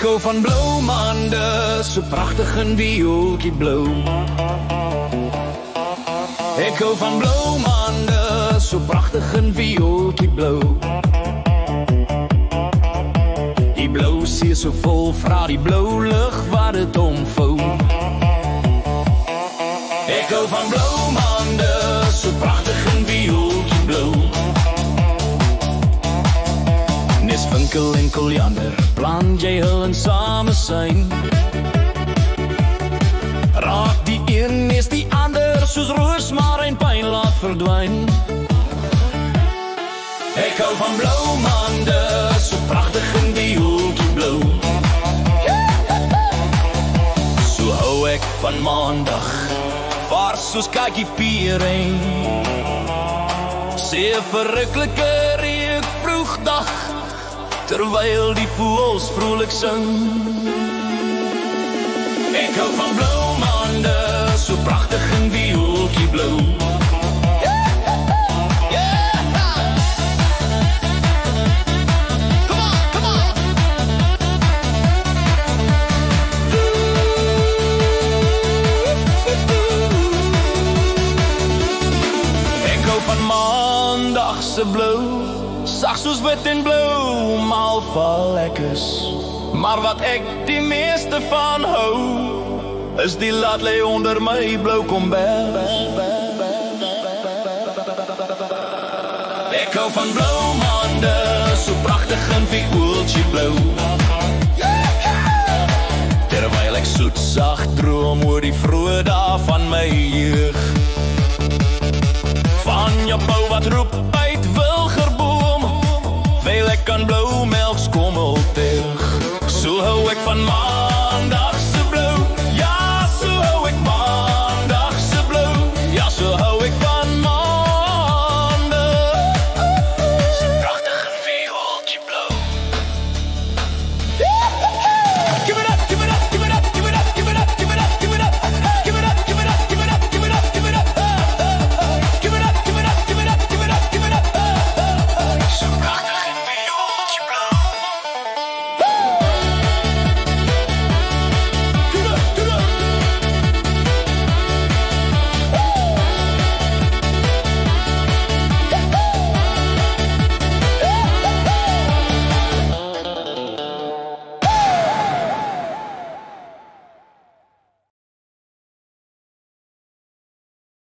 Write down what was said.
hou van blou maande, so pragtig in viooltjie blou. Ek hou van blou maande, so pragtig in viooltjie blou. Die blou see so vol, vra die blou lug wat het omvou. Ek hou van blou maande, so pragtig in viooltjie blou. Neswinkel en koljander, plant jy hul en same syn. Raak die een is die ander, soos roosmarijn pyn laat verdwyn. Ek hou van blou maande, so pragtig in viooltjie blou. So hou ek van maandag, vars soos kakie piering. Sê verruklike reuk vroegdag, terwyl die voëls vrolik sing. Ek hou van blou maande, so pragtig in viooltjie blou. Ek hou van maandagse blou, sag soos wit en blou, mal val lekkers. Maar wat ek die meeste van hou, is die laat lê onder my blou kombers. Ek hou van blou maande, so pragtig in viooltjie blou. Terwyl ek soet sag droom oor die vroeë dae van my jeug. Van jou bou wat roep